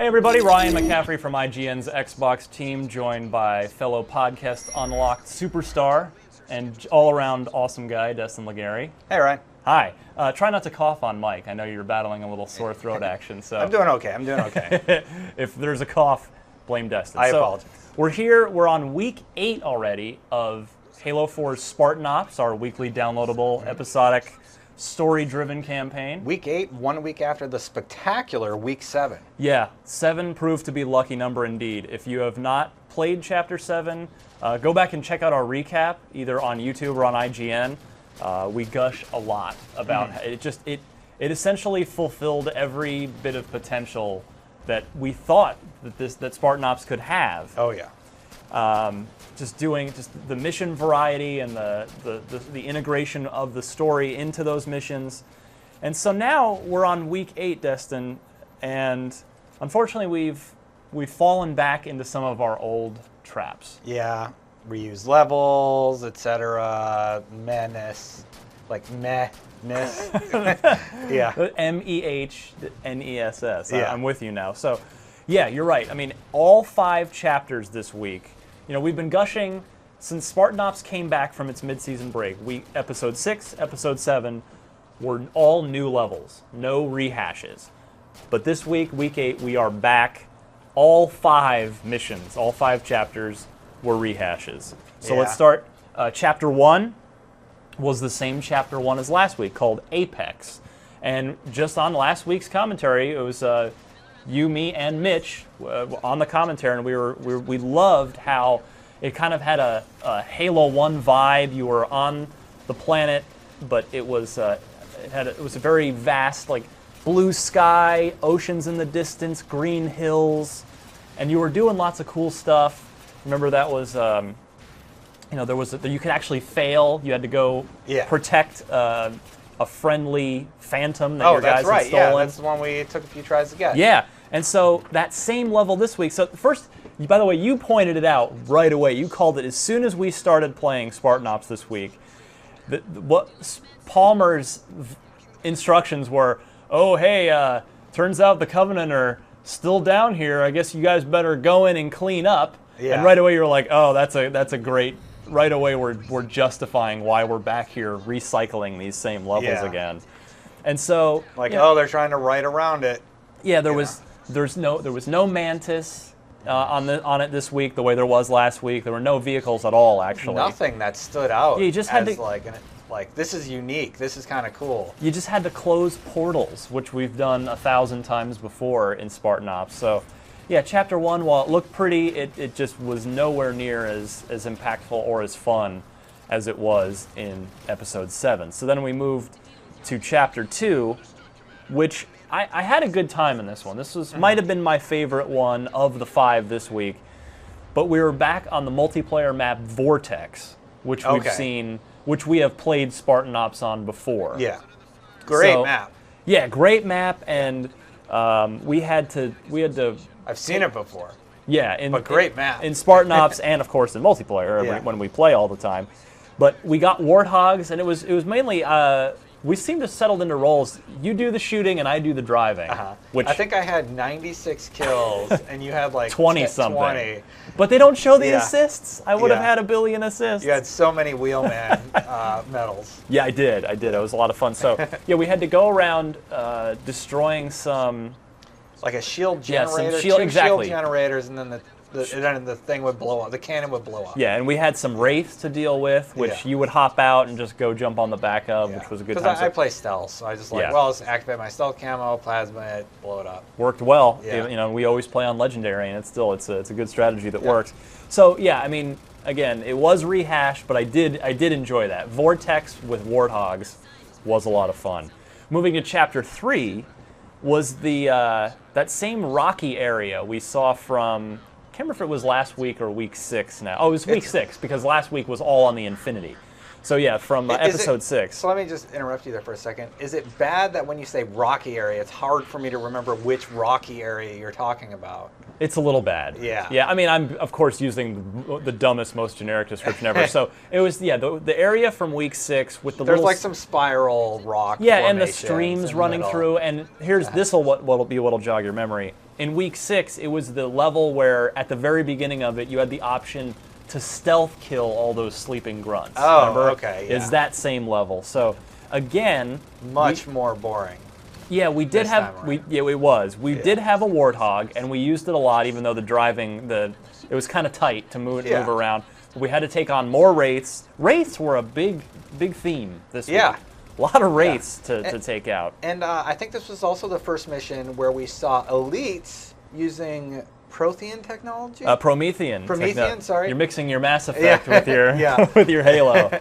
Hey everybody, Ryan McCaffrey from IGN's Xbox team, joined by fellow podcast Unlocked superstar and all-around awesome guy, Destin Legary. Hey Ryan. Hi. Try not to cough on mic. I know you're battling a little sore throat action, so... I'm doing okay. If there's a cough, blame Destin. I apologize. We're here, we're on week 8 already of Halo 4's Spartan Ops, our weekly downloadable, episodic, story-driven campaign. Week 8, 1 week after the spectacular week 7. Yeah, 7 proved to be a lucky number indeed. If you have not played Chapter 7, go back and check out our recap, either on YouTube or on IGN. We gush a lot about it. It essentially fulfilled every bit of potential that we thought that Spartan Ops could have. Oh yeah. Just the mission variety and the integration of the story into those missions. And so now we're on week 8, Destin, and unfortunately we've fallen back into some of our old traps. Yeah, reuse levels, etc. Menace, like meh-ness. Yeah. MEHNESS. Yeah. I'm with you now. So, yeah, you're right. I mean, all 5 chapters this week. You know, we've been gushing since Spartan Ops came back from its mid-season break. Episode 6, Episode 7 were all new levels, no rehashes. But this week, week 8, we are back. All 5 missions, all 5 chapters were rehashes. So let's start. Chapter 1 was the same Chapter 1 as last week, called Apex. And just on last week's commentary, it was you, me, and Mitch on the commentary, and we loved how it kind of had a Halo 1 vibe. You were on the planet, but it was a very vast, like, blue sky, oceans in the distance, green hills, and you were doing lots of cool stuff. Remember that was you could actually fail. You had to go protect a friendly phantom that your guys had stolen. Yeah, that's the one we took a few tries to get. Yeah, and so that same level this week. So first, by the way, you pointed it out right away. You called it as soon as we started playing Spartan Ops this week. What Palmer's instructions were, oh, hey, turns out the Covenant are still down here. I guess you guys better go in and clean up. Yeah. And right away you're like, oh, that's a great. Right away we're justifying why we're back here recycling these same levels again. And so they're trying to write around it. Yeah, there was no Mantis on it this week the way there was last week. There were no vehicles at all, actually. Nothing that stood out. Yeah, you just had to, like this is unique. This is kind of cool. You just had to close portals, which we've done 1,000 times before in Spartan Ops. So, yeah, Chapter 1, while it looked pretty, it just was nowhere near as impactful or as fun as it was in Episode 7. So then we moved to Chapter 2, which I had a good time in this one. This might have been my favorite one of the 5 this week. But we were back on the multiplayer map Vortex, which we've seen, which we have played Spartan Ops on before. Yeah, great map. Yeah, great map, and we had to. I've seen it before. Yeah, but great map in Spartan Ops, and of course in multiplayer when we play all the time. But we got Warthogs, and it was mainly we seemed to settled into roles. You do the shooting, and I do the driving. Which I think I had 96 kills, and you had like 20-something. 20. But they don't show the assists. I would have had 1 billion assists. You had so many wheelman medals. Yeah, I did. It was a lot of fun. So yeah, we had to go around destroying some. Like a shield generator, two shield generators, and then the thing would blow up. The cannon would blow up. Yeah, and we had some wraiths to deal with, which you would hop out and just go jump on the back of, which was a good time. Because I play stealth, so I just let's activate my stealth camo, plasma it, blow it up. Worked well. Yeah. You know, we always play on legendary, and it's a good strategy that works. So yeah, I mean, again, it was rehashed, but I did enjoy that. Vortex with Warthogs was a lot of fun. Moving to Chapter 3 was that same rocky area we saw from, I can't remember if it was last week or week 6 now. Oh, it was week 6, because last week was all on the Infinity. So yeah, from Episode 6. So let me just interrupt you there for a second. Is it bad that when you say rocky area, it's hard for me to remember which rocky area you're talking about? It's a little bad. Yeah. Yeah, I mean, I'm, of course, using the dumbest, most generic description ever. So it was, the area from week 6 with the There's little... like some spiral rock and the formations streams in running the middle. through. And here's, what'll be what'll jog your memory. In week 6, it was the level where, at the very beginning of it, you had the option to stealth kill all those sleeping grunts. Oh, remember? okay, yeah. It's that same level. So, again... Much more boring. Yeah, we did have it was. We did have a warthog, and we used it a lot, even though the driving it was kind of tight to move around. We had to take on more wraiths. Wraiths were a big theme this week. A lot of wraiths to take out. And I think this was also the first mission where we saw elites using Prothean technology. Promethean. Sorry. You're mixing your Mass Effect with your with your Halo.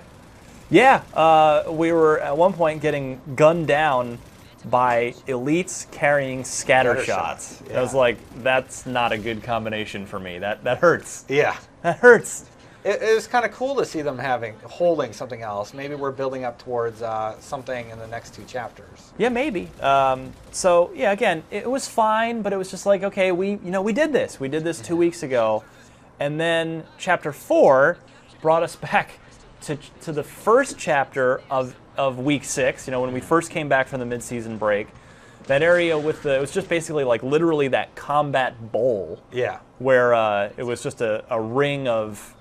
We were at one point getting gunned down by elites carrying scatter shots. I was like, that's not a good combination for me. That hurts. Yeah. That hurts. It was kind of cool to see them holding something else. Maybe we're building up towards something in the next 2 chapters. Yeah, maybe. Again, it was fine, but it was just like, okay, we did this. We did this 2 weeks ago. And then chapter 4 brought us back to the first chapter of week 6, when we first came back from the mid-season break. That area it was just basically like literally that combat bowl. Yeah. Where it was just a ring of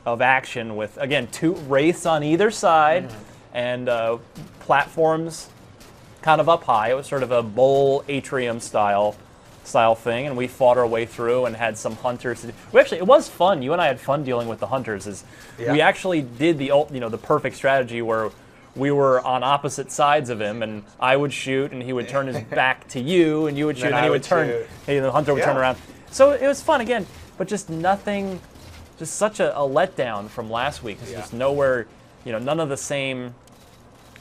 action with, again, 2 wraiths on either side and platforms kind of up high. It was sort of a bowl atrium style thing, and we fought our way through and had some hunters. It was fun. You and I had fun dealing with the hunters. We actually did the perfect strategy where we were on opposite sides of him, and I would shoot, and he would turn his back to you, and you would shoot, and he would turn, and the hunter would turn around. So it was fun again, but just nothing, just such a letdown from last week. It's just nowhere, none of the same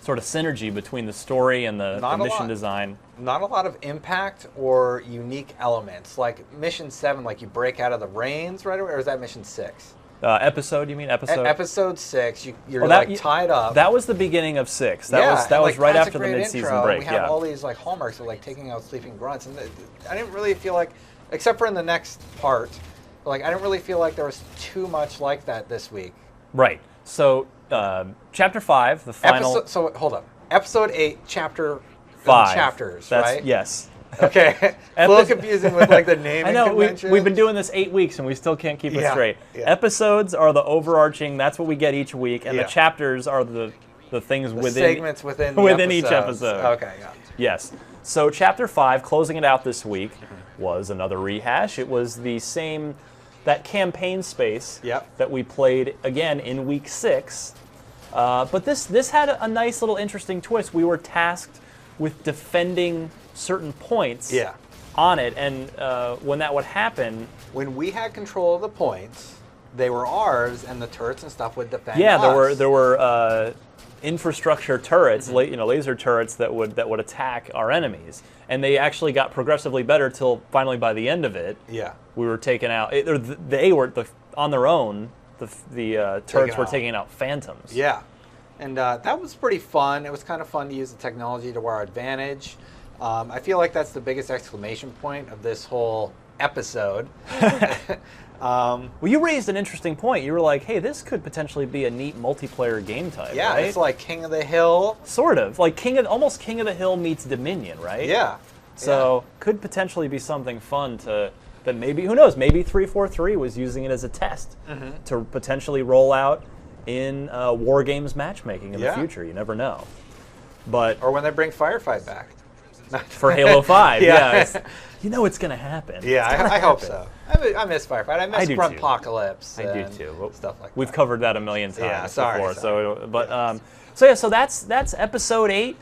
sort of synergy between the story and the mission design. Not a lot of impact or unique elements. Like mission 7, like you break out of the reins right away, or is that mission 6? Episode, you mean episode? Episode 6, you're tied up. That was the beginning of 6. That was right after the mid-season break. We have all these hallmarks of taking out sleeping grunts, and I didn't really feel like, except for in the next part, I didn't really feel like there was too much like that this week. Right. So chapter 5, the final. So hold up. Episode 8, chapter 5 chapters, right? Yes. Okay. A little confusing with the naming I know, conventions. we've been doing this 8 weeks and we still can't keep it straight. Yeah. Episodes are the overarching, that's what we get each week, and the chapters are the things segments within each episode. Okay, yeah. Yes. So chapter 5, closing it out this week, was another rehash. It was the same, that campaign space that we played again in week 6. But this had a nice little interesting twist. We were tasked with defending certain points on it, and when that would happen, when we had control of the points, they were ours, and the turrets and stuff would defend. There were infrastructure turrets, laser turrets that would attack our enemies, and they actually got progressively better till finally by the end of it, we were taking out. They were on their own. The turrets were taking out phantoms. Yeah, and that was pretty fun. It was kind of fun to use the technology to our advantage. I feel like that's the biggest exclamation point of this whole episode. Well, you raised an interesting point. You were like, hey, this could potentially be a neat multiplayer game type, right? It's like King of the Hill. Sort of. Like almost King of the Hill meets Dominion, right? Yeah. So could potentially be something fun that maybe, who knows, maybe 343 was using it as a test to potentially roll out in War Games matchmaking in the future. You never know. Or when they bring Firefight back. For Halo 5, it's going to happen. Yeah, I hope so. I miss Firefight. I miss Gruntpocalypse. I do too. Stuff like that. We've covered that a million times before. Sorry. So that's episode 8.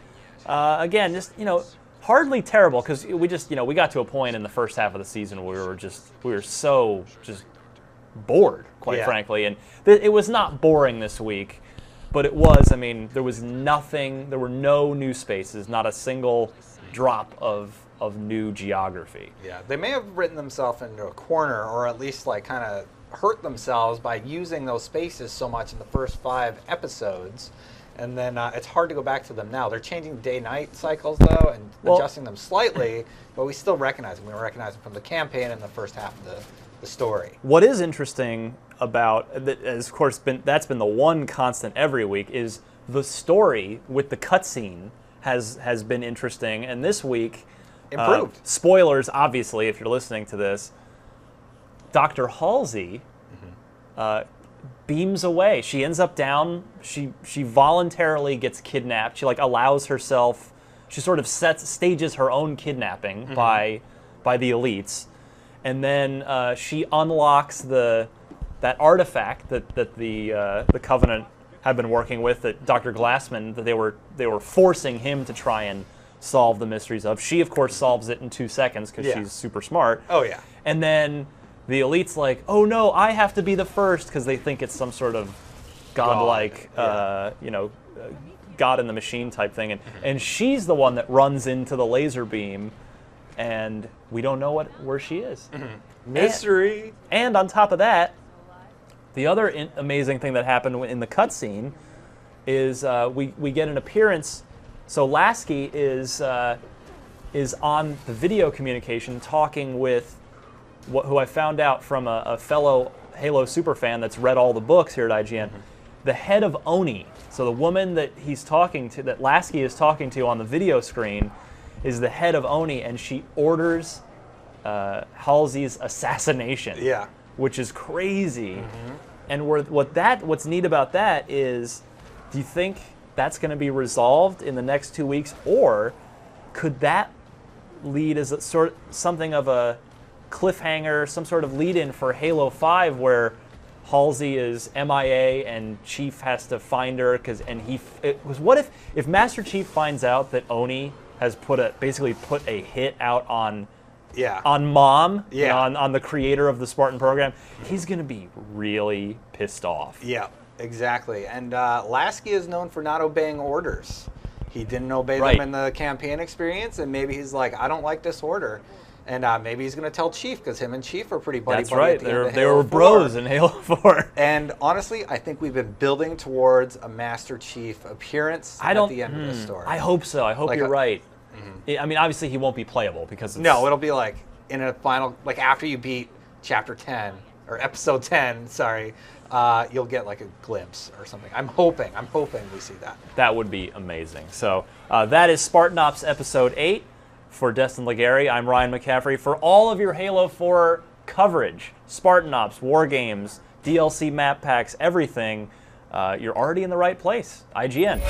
Again, just hardly terrible because we just we got to a point in the first half of the season where we were so just bored, quite frankly, and it was not boring this week. But it was, there was nothing, there were no new spaces, not a single drop of new geography. Yeah, they may have written themselves into a corner, or at least kind of hurt themselves by using those spaces so much in the first 5 episodes, And then it's hard to go back to them now. They're changing day-night cycles, though, and adjusting them slightly, but we still recognize them. We recognize them from the campaign and the first half of the story. What is interesting about, of course, that's been the one constant every week, is the story with the cutscene has been interesting. And this week, improved. Spoilers, obviously, if you're listening to this, Dr. Halsey beams away. She ends up down. She voluntarily gets kidnapped. She allows herself. She sort of stages her own kidnapping by the elites, and then she unlocks that artifact that the Covenant had been working with, that Dr. Glassman, that they were forcing him to try and solve the mysteries of. She, of course, solves it in 2 seconds because she's super smart. Oh yeah. And then the elite's like, oh no, I have to be the first, because they think it's some sort of godlike, God in the machine type thing. And she's the one that runs into the laser beam, and we don't know where she is. Mystery. And on top of that, the other amazing thing that happened in the cutscene is we get an appearance. So Lasky is on the video communication talking with who I found out from a fellow Halo superfan that's read all the books here at IGN, the head of Oni. So the woman that he's talking to, that Lasky is talking to on the video screen, is the head of Oni, and she orders Halsey's assassination. Yeah. Which is crazy. And what's neat about that is, do you think that's going to be resolved in the next 2 weeks, or could that lead as something of a cliffhanger, some sort of lead-in for Halo 5, where Halsey is MIA and Chief has to find her? What if Master Chief finds out that Oni has basically put a hit out on Mom, on the creator of the Spartan program? He's going to be really pissed off. Yeah, exactly. And Lasky is known for not obeying orders. He didn't obey them in the campaign experience, and maybe he's like, I don't like this order. And maybe he's going to tell Chief, because him and Chief are pretty buddy-buddy. That's right. At the end of They Halo were 4. bros in Halo 4. And honestly, I think we've been building towards a Master Chief appearance at the end of this story. I hope so. I hope you're right. I mean, obviously he won't be playable because no, it'll be like in a final, like after you beat Chapter 10 or Episode 10. Sorry, you'll get like a glimpse or something. I'm hoping we see that. That would be amazing. So that is Spartan Ops Episode 8. For Destin Legary, I'm Ryan McCaffrey. For all of your Halo 4 coverage, Spartan Ops, War Games, DLC map packs, everything, you're already in the right place. IGN.